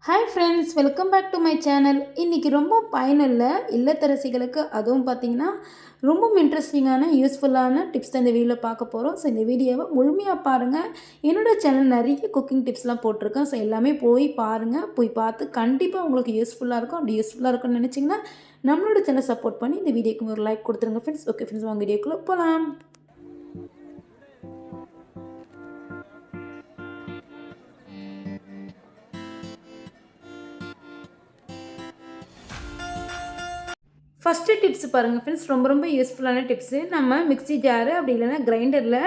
Hi friends, welcome back to my channel. இன்றைக்கி ரொம்ப பயனுள்ள இல்லத்தரசிகளுக்கு அதுவும் பார்த்திங்கன்னா ரொம்ப இன்ட்ரெஸ்டிங்கான யூஸ்ஃபுல்லான டிப்ஸ் தான் இந்த வீடியோவில் பார்க்க போகிறோம். ஸோ இந்த வீடியோவை முழுமையாக பாருங்கள். என்னோடய சேனல் நிறைய குக்கிங் டிப்ஸ்லாம் போட்டிருக்கேன். ஸோ எல்லாமே போய் பாருங்கள். போய் பார்த்து கண்டிப்பாக உங்களுக்கு யூஸ்ஃபுல்லாக இருக்கும். அப்படி யூஸ்ஃபுல்லாக இருக்கும்னு நினச்சிங்கன்னா நம்மளோட சேனல் சப்போர்ட் பண்ணி இந்த வீடியோக்கு ஒரு லைக் கொடுத்துருங்க ஃப்ரெண்ட்ஸ். ஓகே ஃப்ரெண்ட்ஸ், வாங்க வீடியோக்குள்ளே போகலாம். ஃபஸ்ட்டு டிப்ஸ் பாருங்கள் ஃப்ரெண்ட்ஸ், ரொம்ப யூஸ்ஃபுல்லான டிப்ஸு. நம்ம மிக்ஸி ஜாரு அப்படி இல்லைன்னா கிரைண்டரில்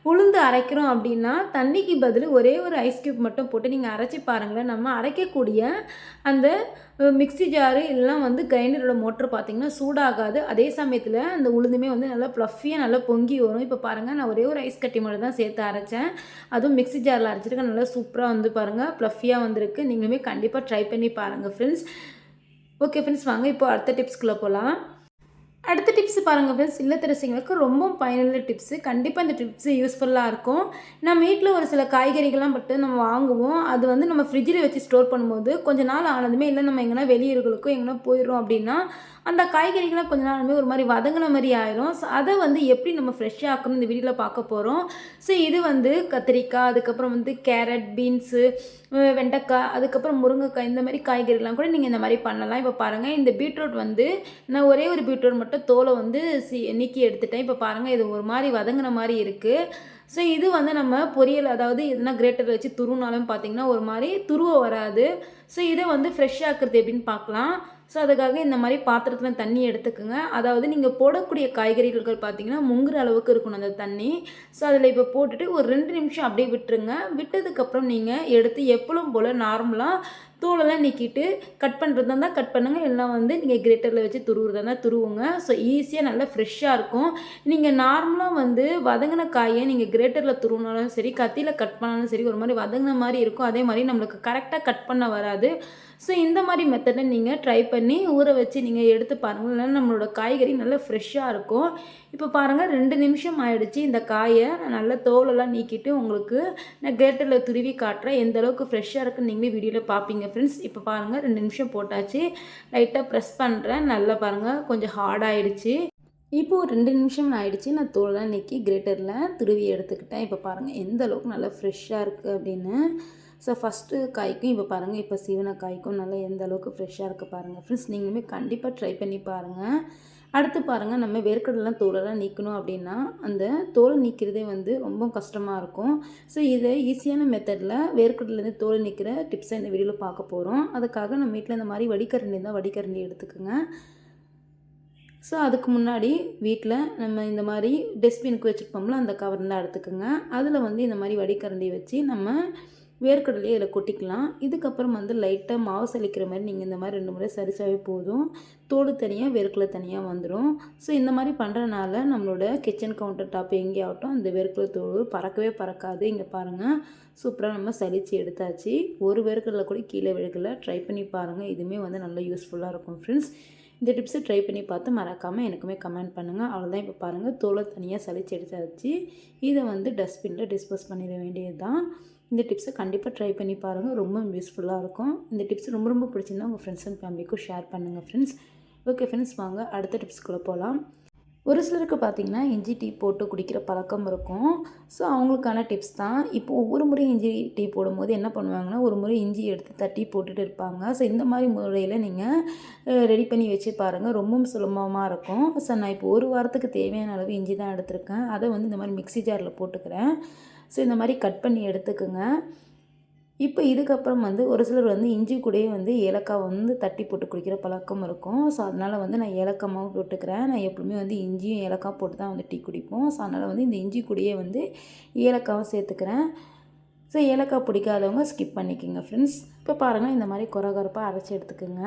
உளுந்து அரைக்கிறோம் அப்படின்னா தண்ணிக்கு பதில் ஒரே ஒரு ஐஸ் க்யூப் மட்டும் போட்டு நீங்கள் அரைச்சி பாருங்களேன். நம்ம அரைக்கக்கூடிய அந்த மிக்ஸி ஜாரு இல்லைனா கிரைண்டரோட மோட்ரு பார்த்திங்கன்னா சூடாகாது. அதே சமயத்தில் அந்த உளுந்துமே நல்லா ப்ளஃபியாக நல்லா பொங்கி வரும். இப்போ பாருங்கள், நான் ஒரே ஒரு ஐஸ் கட்டி மட்டும் தான் சேர்த்து அரைச்சேன். அதுவும் மிக்ஸி ஜாரில் அரைச்சிருக்கேன். நல்லா சூப்பராக பாருங்கள், ப்ளஃபியாக வந்திருக்கு. நீங்களுமே கண்டிப்பாக ட்ரை பண்ணி பாருங்கள் ஃப்ரெண்ட்ஸ். ஓகே ஃப்ரெண்ட்ஸ், வாங்க இப்போ அடுத்த டிப்ஸ்குள்ளே போகலாம். அடுத்த டிப்ஸ் பாருங்கள் ஃப்ரெண்ட்ஸ், இல்லத்தரசிங்களுக்கு ரொம்ப பயனுள்ள டிப்ஸு. கண்டிப்பாக இந்த டிப்ஸு யூஸ்ஃபுல்லாக இருக்கும். நம்ம வீட்டில் ஒரு சில காய்கறிகள்லாம் நம்ம வாங்குவோம். அது நம்ம ஃப்ரிட்ஜில் வச்சு ஸ்டோர் பண்ணும்போது கொஞ்சம் நாள் ஆனதுமே இல்லை நம்ம எங்கன்னா வெளியூர்களுக்கோ எங்கன்னா போயிடுறோம் அப்படின்னா அந்த காய்கறிகள்லாம் கொஞ்ச நாளுமே ஒரு மாதிரி வதங்கின மாதிரி ஆயிரும். ஸோ அதை எப்படி நம்ம ஃப்ரெஷ்ஷாக ஆக்கணும் இந்த வீடியோவில் பார்க்க போகிறோம். ஸோ இது கத்திரிக்காய், அதுக்கப்புறம் கேரட், பீன்ஸு, வெண்டைக்காய், அதுக்கப்புறம் முருங்கைக்காய், இந்த மாதிரி காய்கறிலாம் கூட நீங்கள் இந்த மாதிரி பண்ணலாம். இப்போ பாருங்கள், இந்த பீட்ரூட் நான் ஒரே ஒரு பீட்ரூட் மட்டும் தோலை நீக்கி எடுத்துட்டேன். இப்போ பாருங்கள், இது ஒரு மாதிரி வதங்கின மாதிரி இருக்குது. ஸோ இது நம்ம பொரியல், அதாவது எதுனா கிரேட்டரில் வச்சு துருவினாலும் பார்த்திங்கன்னா ஒரு மாதிரி துருவ வராது. ஸோ இதை ஃப்ரெஷ் ஆக்குறது எப்படின்னு பார்க்கலாம். ஸோ அதுக்காக இந்த மாதிரி பாத்திரத்தில் தண்ணி எடுத்துக்கோங்க. அதாவது நீங்கள் போடக்கூடிய காய்கறிகள் பார்த்திங்கன்னா முங்குற அளவுக்கு இருக்கணும் அந்த தண்ணி. ஸோ அதில் இப்போ போட்டுட்டு ஒரு 2 நிமிஷம் அப்படியே விட்டுருங்க. விட்டதுக்கப்புறம் நீங்கள் எடுத்து எப்பளும் போல் நார்மலாக தோலெல்லாம் நீக்கிட்டு கட் பண்ணுறதா இருந்தால் கட் பண்ணுங்கள். எல்லாம் நீங்கள் கிரேட்டரில் வச்சு துருவுறதா இருந்தால் துருவுங்க. ஸோ ஈஸியாக நல்லா ஃப்ரெஷ்ஷாக இருக்கும். நீங்கள் நார்மலாக வதங்கின காயை நீங்கள் கிரேட்டரில் துருவினாலும் சரி, கத்தியில் கட் பண்ணாலும் சரி, ஒரு மாதிரி வதங்கின மாதிரி இருக்கும். அதே மாதிரி நம்மளுக்கு கரெக்டாக கட் பண்ண வராது. ஸோ இந்த மாதிரி மெத்தடை நீங்கள் ட்ரை பண்ணி ஊற வச்சு நீங்கள் எடுத்து பாருங்கள். இல்லைன்னா நம்மளோட காய்கறி நல்லா ஃப்ரெஷ்ஷாக இருக்கும். இப்போ பாருங்கள், 2 நிமிஷம் ஆகிடுச்சு. இந்த காயை நான் நல்லா தோலெல்லாம் நீக்கிட்டு உங்களுக்கு நான் கிரேட்டரில் துருவி காட்டுறேன். எந்த அளவுக்கு ஃப்ரெஷ்ஷாக இருக்குன்னு நீங்களே வீடியோவில் பார்ப்பீங்க ஃப்ரெண்ட்ஸ். இப்போ பாருங்கள், 2 நிமிஷம் போட்டாச்சு. லைட்டாக ப்ரெஸ் பண்ணுறேன். நல்லா பாருங்கள், கொஞ்சம் ஹார்டாகிடுச்சு. இப்போது 2 நிமிஷம் ஆகிடுச்சு. நான் தோலெல்லாம் நீக்கி கிரேட்டரில் துருவி எடுத்துக்கிட்டேன். இப்போ பாருங்கள் எந்த அளவுக்கு நல்லா ஃப்ரெஷ்ஷாக இருக்குது அப்படின்னு. ஸோ ஃபஸ்ட்டு காய்க்கும் இப்போ பாருங்கள், இப்போ சீவன காய்க்கும் நல்லா எந்த அளவுக்கு ஃப்ரெஷ்ஷாக இருக்குது பாருங்கள் ஃப்ரெண்ட்ஸ். நீங்களுமே கண்டிப்பாக ட்ரை பண்ணி பாருங்கள். அடுத்து பாருங்கள், நம்ம வேர்க்கடலாம் தோலெல்லாம் நீக்கணும் அப்படின்னா அந்த தோலை நீக்கிறதே ரொம்ப கஷ்டமாக இருக்கும். ஸோ இதை ஈஸியான மெத்தடில் வேர்க்கடலேருந்து தோலை நீக்கிற டிப்ஸை இந்த வீடியோவில் பார்க்க போகிறோம். அதுக்காக நம்ம வீட்டில் இந்த மாதிரி வடிகரண்டி இருந்தால் வடிகரண்டி எடுத்துக்கோங்க. ஸோ அதுக்கு முன்னாடி வீட்டில் நம்ம இந்த மாதிரி டஸ்ட்பினுக்கு வச்சுருப்போம்ல, அந்த கவர் தான் எடுத்துக்கோங்க. அதில் இந்த மாதிரி வடிகரண்டி வச்சு நம்ம வேர்க்கடலையே இதில் கொட்டிக்கலாம். இதுக்கப்புறம் லைட்டாக மாவு சலிக்கிற மாதிரி நீங்கள் இந்த மாதிரி 2 முறை சரிச்சாவே போதும். தோல் தனியாக வேர்க்கடலை தனியாக வந்துடும். ஸோ இந்த மாதிரி பண்ணுறனால நம்மளோட கிச்சன் கவுண்டர் டாப் எங்கேயாகட்டும் அந்த வேர்க்கடலை தோல் பறக்கவே பறக்காது. இங்கே பாருங்கள், சூப்பராக நம்ம சலித்து எடுத்தாச்சு. ஒரு வேர்க்கடலை கூட கீழே விழுகலை. ட்ரை பண்ணி பாருங்கள். இதுவுமே நல்லா யூஸ்ஃபுல்லாக இருக்கும் ஃப்ரெண்ட்ஸ். இந்த டிப்ஸை ட்ரை பண்ணி பார்த்து மறக்காமல் எனக்குமே கமெண்ட் பண்ணுங்கள். அவ்வளோதான். இப்போ பாருங்கள், தோலை தனியாக சலித்து எடுத்தாச்சு. இதை டஸ்ட்பினில் டிஸ்போஸ் பண்ணிட வேண்டியது தான். இந்த டிப்ஸை கண்டிப்பாக ட்ரை பண்ணி பாருங்கள். ரொம்ப யூஸ்ஃபுல்லாக இருக்கும். இந்த டிப்ஸ் ரொம்ப பிடிச்சிருந்தா உங்கள் ஃப்ரெண்ட்ஸ் அண்ட் ஃபேமிலிக்கும் ஷேர் பண்ணுங்கள் ஃப்ரெண்ட்ஸ். ஓகே ஃப்ரெண்ட்ஸ், வாங்க அடுத்த டிப்ஸ்குள்ளே போகலாம். ஒரு சிலருக்கு பார்த்திங்கன்னா இஞ்சி டீ போட்டு குடிக்கிற பழக்கம் இருக்கும். ஸோ அவங்களுக்கான டிப்ஸ் தான். இப்போ ஒவ்வொரு முறையும் இஞ்சி டீ போடும்போது என்ன பண்ணுவாங்கன்னா, ஒரு முறை இஞ்சி எடுத்து தட்டி போட்டுட்டு இருப்பாங்க. ஸோ இந்த மாதிரி முறையில் நீங்கள் ரெடி பண்ணி வச்சு பாருங்கள். ரொம்பவும் சுலபமாக இருக்கும். ஸோ நான் இப்போ ஒரு வாரத்துக்கு தேவையான அளவு இஞ்சி தான் எடுத்திருக்கேன். அதை இந்த மாதிரி மிக்ஸி ஜாரில் போட்டுக்கிறேன். ஸோ இந்த மாதிரி கட் பண்ணி எடுத்துக்குங்க. இப்போ இதுக்கப்புறம் ஒரு சிலர் இஞ்சி கூடயே ஏலக்காய் தட்டி போட்டு குடிக்கிற பழக்கம் இருக்கும். ஸோ அதனால் நான் ஏலக்காய் மாவு போட்டுக்கிறேன். நான் எப்பவுமே இஞ்சியும் ஏலக்காய் போட்டு தான் டீ குடிப்போம். ஸோ அதனால் இந்த இஞ்சி கூடயே ஏலக்காவும் சேர்த்துக்கிறேன். ஸோ ஏலக்காய் பிடிக்காதவங்க ஸ்கிப் பண்ணிக்கோங்க ஃப்ரெண்ட்ஸ். இப்போ பாருங்கள், இந்த மாதிரி கொரகொரப்பாக அரைச்சி எடுத்துக்கோங்க.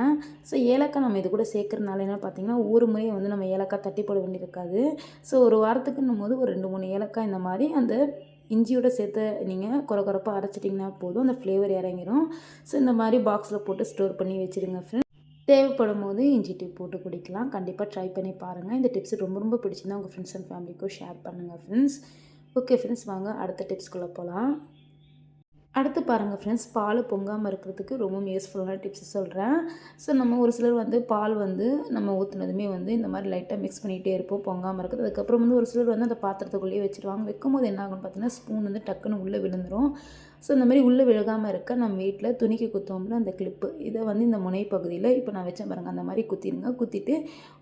ஸோ ஏலக்காய் நம்ம இது கூட சேர்க்குறதுனால என்ன பார்த்திங்கன்னா, ஒரு முறையை நம்ம ஏலக்காய் தட்டி போட வேண்டியிருக்காது. ஸோ ஒரு வாரத்துக்குன்னும் போது ஒரு 2-3 ஏலக்காய் இந்த மாதிரி அந்த இஞ்சியோட சேர்த்து நீங்கள் கொரகொரப்பாக அரைச்சிட்டிங்கன்னா போதும், அந்த ஃப்ளேவர் இறங்கிடும். ஸோ இந்த மாதிரி பாக்ஸில் போட்டு ஸ்டோர் பண்ணி வச்சுருங்க ஃப்ரெண்ட்ஸ். தேவைப்படும் போது இஞ்சி டீ போட்டு குடிக்கலாம். கண்டிப்பாக ட்ரை பண்ணி பாருங்கள். இந்த டிப்ஸ் ரொம்ப பிடிச்சிருந்தா உங்கள் ஃப்ரெண்ட்ஸ் அண்ட் ஃபேமிலிக்கும் ஷேர் பண்ணுங்கள் ஃப்ரெண்ட்ஸ். ஓகே ஃப்ரெண்ட்ஸ், வாங்க அடுத்த டிப்ஸ்குள்ளே போகலாம். அடுத்து பாருங்கள் ஃப்ரெண்ட்ஸ், பால் பொங்காமல் இருக்கிறதுக்கு ரொம்பவும் யூஸ்ஃபுல்லான டிப்ஸ் சொல்கிறேன். ஸோ நம்ம ஒரு சிலர் வந்து பால் வந்து நம்ம ஊற்றுனதுமே வந்து இந்த மாதிரி லைட்டாக மிக்ஸ் பண்ணிகிட்டே இருப்போம் பொங்காமல் இருக்குது. அதுக்கப்புறம் வந்து ஒரு சிலர் வந்து அந்த பாத்திரத்துக்குள்ளேயே வச்சுருவாங்க. வைக்கும்போது என்ன ஆகும்னு பார்த்தீங்கன்னா, ஸ்பூன் வந்து டக்குன்னு உள்ளே விழுந்துடும். ஸோ இந்த மாதிரி உள்ளே விழுகாமல் இருக்க நம்ம வீட்டில் துணிக்கு குத்தோம்ல அந்த கிளிப்பு, இதை வந்து இந்த முனை பகுதியில் இப்போ நான் வச்சேன் பாருங்கள், அந்த மாதிரி குத்திடுங்க. குத்திட்டு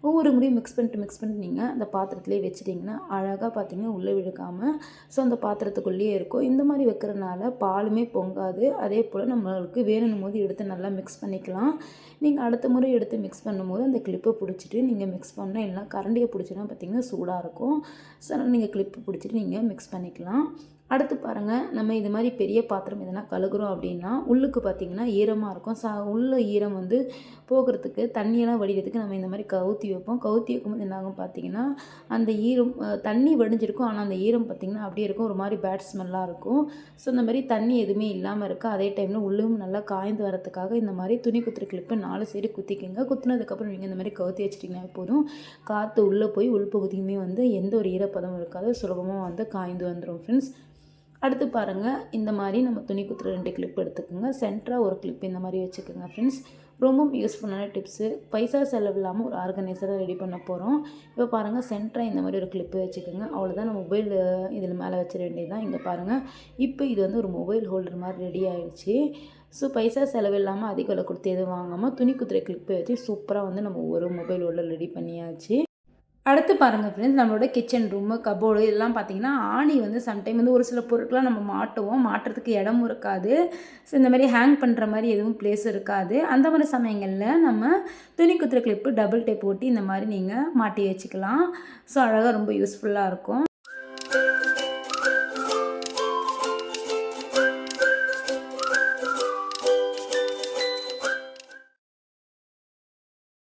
ஒவ்வொரு முறையும் மிக்ஸ் பண்ணிட்டு நீங்கள் அந்த பாத்திரத்திலே வச்சுட்டிங்கன்னா அழகாக பார்த்தீங்கன்னா உள்ளே விழுகாமல் ஸோ அந்த பாத்திரத்துக்குள்ளேயே இருக்கும். இந்த மாதிரி வைக்கிறனால பாலுமே பொங்காது. அதே போல் நம்மளுக்கு வேணும்னும் போது எடுத்து நல்லா மிக்ஸ் பண்ணிக்கலாம். நீங்கள் அடுத்த முறை எடுத்து மிக்ஸ் பண்ணும்போது அந்த கிளிப்பை பிடிச்சிட்டு நீங்கள் மிக்ஸ் பண்ணால், இல்லைனா கரண்டியை பிடிச்சினா பார்த்திங்கன்னா சூடாக இருக்கும். ஸோ அதனால் நீங்கள் கிளிப்பு பிடிச்சிட்டு நீங்கள் மிக்ஸ் பண்ணிக்கலாம். அடுத்து பாருங்கள், நம்ம இது மாதிரி பெரிய பாத்திரம் எதனா கழுகுறோம் அப்படின்னா உள்ளுக்கு பார்த்திங்கன்னா ஈரமாக இருக்கும். உள்ள ஈரம் வந்து போகிறதுக்கு, தண்ணியெல்லாம் வடிகிறதுக்கு நம்ம இந்த மாதிரி கவுத்தி வைப்போம். கவுத்தி வைக்கும்போது என்னாகும் பார்த்திங்கன்னா, அந்த ஈரம் தண்ணி வடிஞ்சிருக்கும். ஆனால் அந்த ஈரம் பார்த்திங்கன்னா அப்படியே இருக்கும், ஒரு மாதிரி பேட் ஸ்மெல்லாக இருக்கும். ஸோ இந்த மாதிரி தண்ணி எதுவுமே இல்லாமல் இருக்குது. அதே டைமில் உள்ளும் நல்லா காய்ந்து வரதுக்காக இந்த மாதிரி துணி குத்துற கிளிப்பை 4 சைடு குத்திக்கோங்க. குத்துனதுக்கப்புறம் நீங்கள் இந்த மாதிரி கவுத்தி வச்சிட்டிங்கன்னா போதும். காற்று உள்ளே போய் உள்பகுதியுமே வந்து எந்த ஒரு ஈரப்பதமும் இருக்காது, சுலபமாக வந்து காய்ந்து வந்துடும் ஃப்ரெண்ட்ஸ். அடுத்து பாருங்கள், இந்த மாதிரி நம்ம துணி குத்துற 2 கிளிப் எடுத்துக்கோங்க. சென்டராக ஒரு கிளிப் இந்த மாதிரி வச்சுக்கோங்க ஃப்ரெண்ட்ஸ். ரொம்பவும் யூஸ்ஃபுல்லான டிப்ஸு. பைசா செலவு இல்லாமல் ஒரு ஆர்கனைசரை ரெடி பண்ண போகிறோம். இப்போ பாருங்கள், சென்டராக இந்த மாதிரி ஒரு கிளிப்பு வச்சுக்கோங்க. அவ்வளோதான், நம்ம மொபைல் இதில் மேலே வச்சிட வேண்டியது தான். இங்கே பாருங்கள், இப்போ இது வந்து ஒரு மொபைல் ஹோல்டர் மாதிரி ரெடி ஆகிடுச்சு. ஸோ பைசா செலவு இல்லாமல் அதிக விலை கொடுத்து எதுவும் வாங்காமல் துணி குத்துற கிளிப்பை வச்சு சூப்பராக வந்து நம்ம ஒரு மொபைல் ஹோல்டர் ரெடி பண்ணியாச்சு. அடுத்து பாருங்கள் ஃப்ரெண்ட்ஸ், நம்மளோட கிச்சன் ரூமு, கபோர்டு இதெல்லாம் பார்த்திங்கன்னா ஆணி வந்து சம்டைம் வந்து ஒரு சில பொருட்கள்லாம் நம்ம மாட்டுவோம். மாட்டுறதுக்கு இடமும் இருக்காது. ஸோ இந்த மாதிரி ஹேங் பண்ணுற மாதிரி எதுவும் ப்ளேஸ் இருக்காது. அந்த மாதிரி சமயங்களில் நம்ம துணி குத்துற கிளிப்பு டபுள் டேப் ஓட்டி இந்த மாதிரி நீங்கள் மாட்டி வச்சுக்கலாம். ஸோ அழகாக ரொம்ப யூஸ்ஃபுல்லாக இருக்கும்.